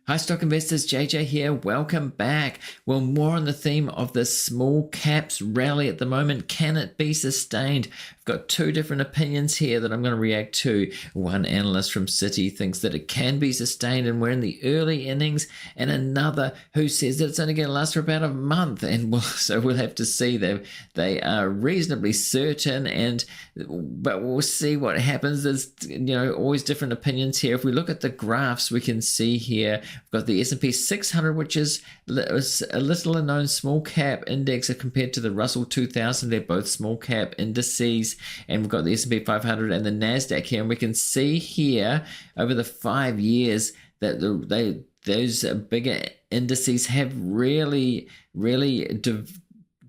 Hi stock investors, JJ here, welcome back. Well, more on the theme of the small caps rally at the moment. Can it be sustained? I've got two different opinions here that I'm going to react to. One analyst from Citi thinks that it can be sustained and we're in the early innings, and another who says that it's only going to last for about a month. And so we'll have to see. They are reasonably certain, but we'll see what happens. There's always different opinions here. If we look at the graphs, we can see here we've got the S&P 600, which is a little known small cap index compared to the Russell 2000. They're both small cap indices. And we've got the S&P 500 and the NASDAQ here. And we can see here over the 5 years that those bigger indices have really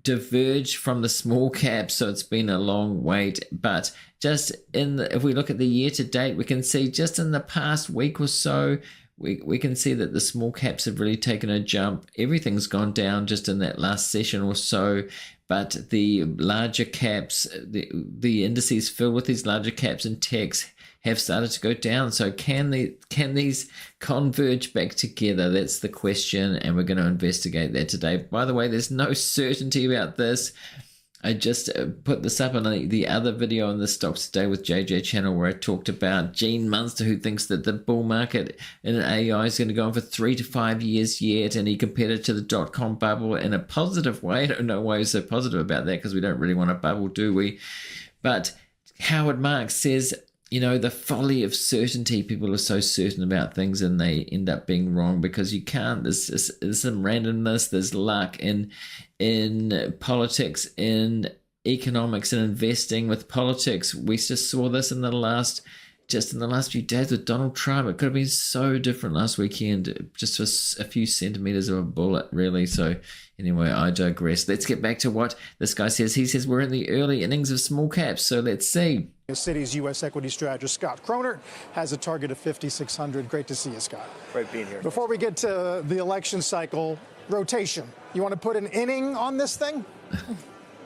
diverged from the small caps, so it's been a long wait. But just if we look at the year to date, we can see just in the past week or so, we can see that the small caps have really taken a jump. Everything's gone down just in that last session or so, but the larger caps, the indices filled with these larger caps and techs have started to go down. So can these converge back together? That's the question, and we're going to investigate that today. By the way, there's no certainty about this. I just put this up on the other video on the Stocks Today with JJ channel where I talked about Gene Munster, who thinks that the bull market in AI is going to go on for 3 to 5 years yet, and he compared it to the dot-com bubble in a positive way. I don't know why he's so positive about that, because we don't really want a bubble, do we? But Howard Marks says, the folly of certainty. People are so certain about things and they end up being wrong because you can't. There's some randomness, there's luck in politics, in economics, and investing. With politics, we just saw this in the last few days with Donald Trump. It could have been so different last weekend, just for a few centimeters of a bullet, really. So anyway, I digress. Let's get back to what this guy says. He says we're in the early innings of small caps, so let's see. Citi's U.S. equity strategist, Scott Chronert, has a target of 5,600. Great to see you, Scott. Great being here. Before we get to the election cycle, rotation. You want to put an inning on this thing?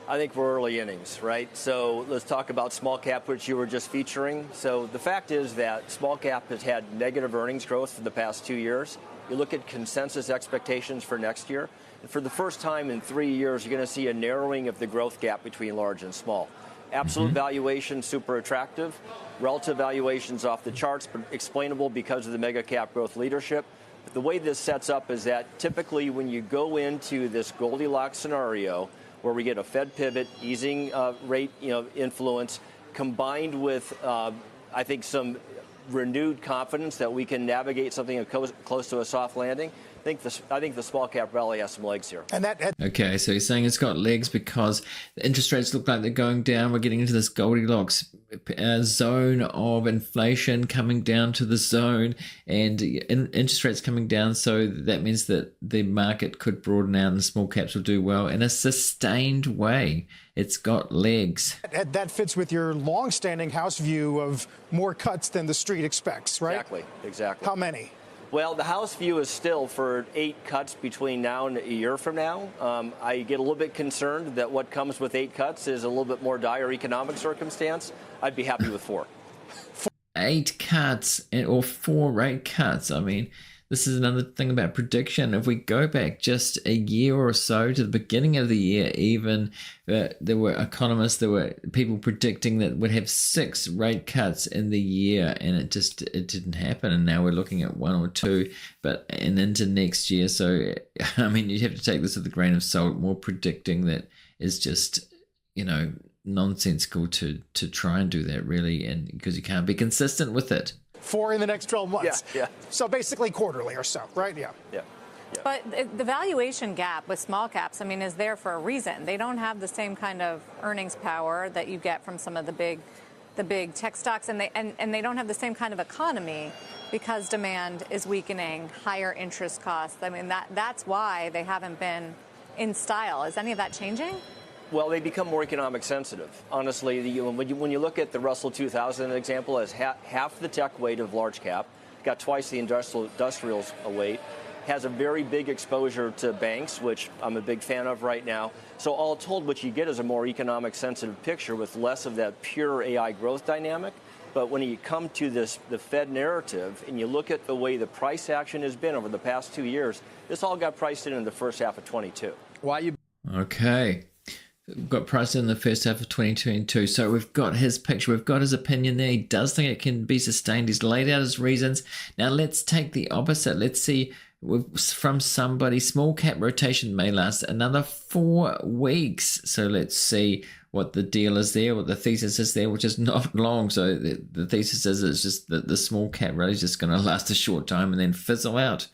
I think we're early innings, right? So let's talk about small cap, which you were just featuring. So the fact is that small cap has had negative earnings growth for the past 2 years. You look at consensus expectations for next year, and for the first time in 3 years, you're going to see a narrowing of the growth gap between large and small. Absolute valuation, super attractive. Relative valuations off the charts, but explainable because of the mega cap growth leadership. But the way this sets up is that typically when you go into this Goldilocks scenario, where we get a Fed pivot, easing rate influence, combined with, I think, some renewed confidence that we can navigate something close to a soft landing, I think the small cap rally has some legs here. Okay, so he's saying it's got legs because the interest rates look like they're going down. We're getting into this Goldilocks zone of inflation coming down to the zone, and interest rates coming down. So that means that the market could broaden out and small caps will do well in a sustained way. It's got legs. That fits with your long-standing house view of more cuts than the street expects, right? Exactly. How many? Well, the House view is still for 8 cuts between now and a year from now. I get a little bit concerned that what comes with 8 cuts is a little bit more dire economic circumstance. I'd be happy with 4. 8 cuts or 4 rate cuts. I mean, this is another thing about prediction. If we go back just a year or so to the beginning of the year, even there were economists, there were people predicting that we'd have 6 rate cuts in the year, and it didn't happen. And now we're looking at 1 or 2, and into next year. So I mean, you'd have to take this with a grain of salt. More predicting that is just nonsensical to try and do that, really, and because you can't be consistent with it. 4 in the next 12 months. Yeah. So basically quarterly or so, right? Yeah. But the valuation gap with small caps, I mean, is there for a reason. They don't have the same kind of earnings power that you get from some of the big tech stocks, and they don't have the same kind of economy because demand is weakening, higher interest costs. I mean, that's why they haven't been in style. Is any of that changing? Well, they become more economic sensitive. Honestly, when you look at the Russell 2000 example as half the tech weight of large cap, got twice the industrials weight, has a very big exposure to banks, which I'm a big fan of right now. So all told, what you get is a more economic sensitive picture with less of that pure AI growth dynamic. But when you come to the Fed narrative, and you look at the way the price action has been over the past 2 years, this all got priced in the first half of 22. Why you? Okay. We've got priced in the first half of 2022. So we've got his picture. We've got his opinion there. He does think it can be sustained. He's laid out his reasons. Now let's take the opposite. Let's see from somebody. Small cap rotation may last another 4 weeks. So let's see what the deal is there, what the thesis is there, which is not long. So the thesis is it's just that the small cap rally is just going to last a short time and then fizzle out.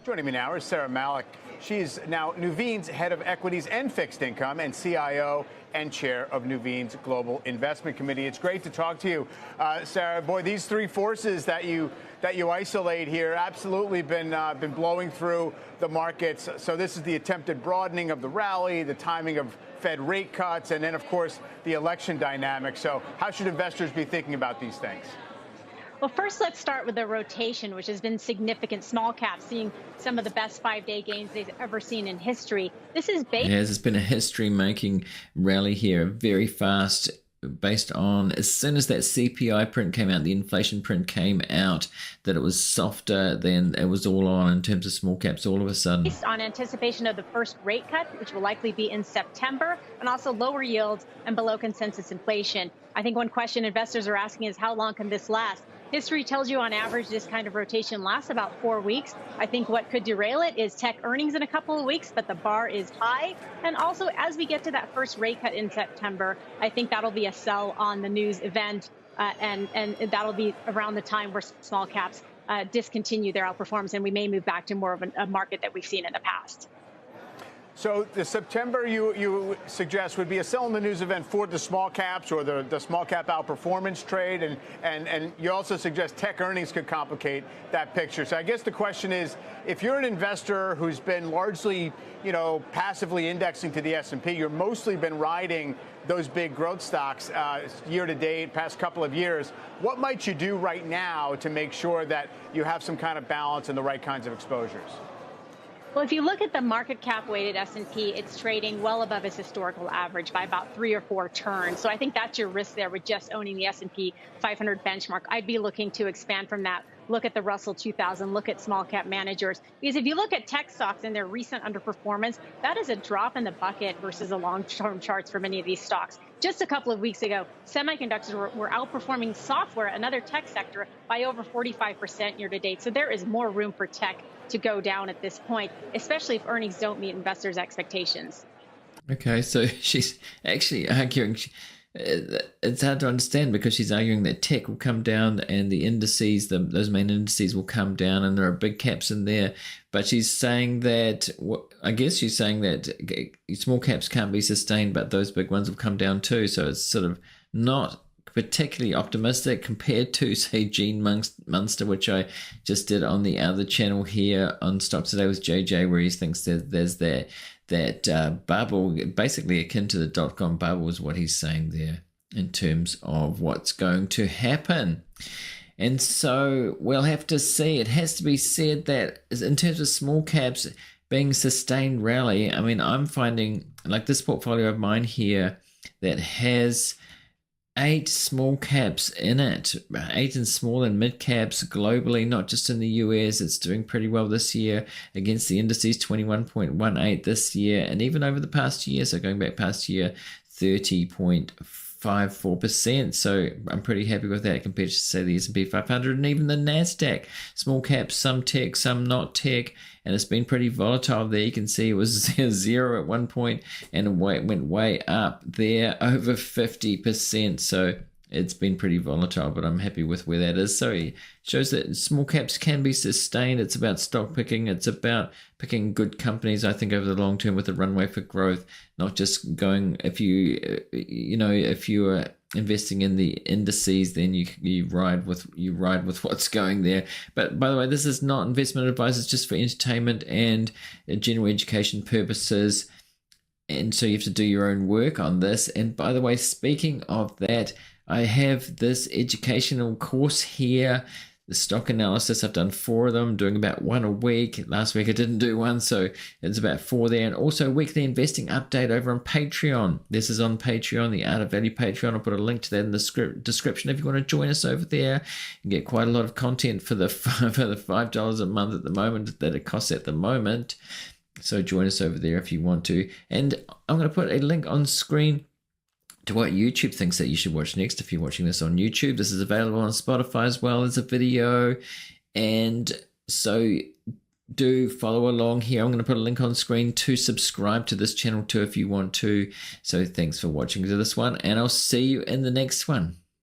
Joining me now is Saira Malik. She's now Nuveen's head of equities and fixed income and CIO and chair of Nuveen's Global Investment Committee. It's great to talk to you, Saira. Boy, these 3 forces that you isolate here absolutely been blowing through the markets. So this is the attempted broadening of the rally, the timing of Fed rate cuts, and then, of course, the election dynamic. So how should investors be thinking about these things? Well, first, let's start with the rotation, which has been significant. Small caps seeing some of the best 5-day gains they've ever seen in history. This is based. Yes, it's been a history-making rally here, very fast, based on as soon as that CPI print came out, the inflation print came out, that it was softer, then it was all on in terms of small caps all of a sudden. Based on anticipation of the first rate cut, which will likely be in September, and also lower yields and below consensus inflation. I think one question investors are asking is how long can this last? History tells you on average this kind of rotation lasts about 4 weeks. I think what could derail it is tech earnings in a couple of weeks, but the bar is high. And also, as we get to that first rate cut in September, I think that'll be a sell on the news event, and that'll be around the time where small caps discontinue their outperformance, and we may move back to more of a market that we've seen in the past. So the September you suggest would be a sell in the news event for the small caps or the small cap outperformance trade, and you also suggest tech earnings could complicate that picture. So I guess the question is, if you're an investor who's been largely, passively indexing to the S&P, you're mostly been riding those big growth stocks year to date, past couple of years. What might you do right now to make sure that you have some kind of balance and the right kinds of exposures? Well, if you look at the market cap weighted S&P, it's trading well above its historical average by about 3 or 4 turns. So I think that's your risk there with just owning the S&P 500 benchmark. I'd be looking to expand from that. Look at the Russell 2000, look at small cap managers. Because if you look at tech stocks and their recent underperformance, that is a drop in the bucket versus the long-term charts for many of these stocks. Just a couple of weeks ago, semiconductors were outperforming software, another tech sector, by over 45% year to date. So there is more room for tech to go down at this point, especially if earnings don't meet investors' expectations. Okay, so she's actually arguing, it's hard to understand because she's arguing that tech will come down and the indices, those main indices will come down, and there are big caps in there. But she's saying that, I guess she's saying that small caps can't be sustained, but those big ones will come down too. So it's sort of not particularly optimistic compared to, say, Gene Munster, which I just did on the other channel here on Stocks Today with JJ, where he thinks there's that bubble, basically akin to the dot-com bubble is what he's saying there in terms of what's going to happen. And so we'll have to see. It has to be said that in terms of small caps being sustained rally, I mean, I'm finding like this portfolio of mine here that has 8 small caps in it, 8 in small and mid caps globally, not just in the US. It's doing pretty well this year against the indices, 21.18 this year, and even over the past year, so going back past year, 30.54%. So I'm pretty happy with that compared to, say, the S&P 500 and even the NASDAQ. Small caps, some tech, some not tech, and it's been pretty volatile there. You can see it was 0 at one point and it went way up there, over 50%. So it's been pretty volatile, but I'm happy with where that is. So it shows that small caps can be sustained. It's about stock picking. It's about picking good companies, I think, over the long term with a runway for growth, not just going, if you are investing in the indices, then you ride with what's going there. But by the way, this is not investment advice. It's just for entertainment and general education purposes. And so you have to do your own work on this. And by the way, speaking of that, I have this educational course here The stock analysis, I've done 4 of them, doing about 1 a week. Last week I didn't do one, so it's about 4 there. And also weekly investing update over on Patreon. This is on Patreon, the Art of Value Patreon. I'll put a link to that in the description if you want to join us over there. You get quite a lot of content for the $5 a month at the moment that it costs at the moment. So join us over there if you want to. And I'm going to put a link on screen to what YouTube thinks that you should watch next if you're watching this on YouTube. This is available on Spotify as well as a video. And so do follow along here. I'm going to put a link on screen to subscribe to this channel too if you want to. So thanks for watching to this one, and I'll see you in the next one.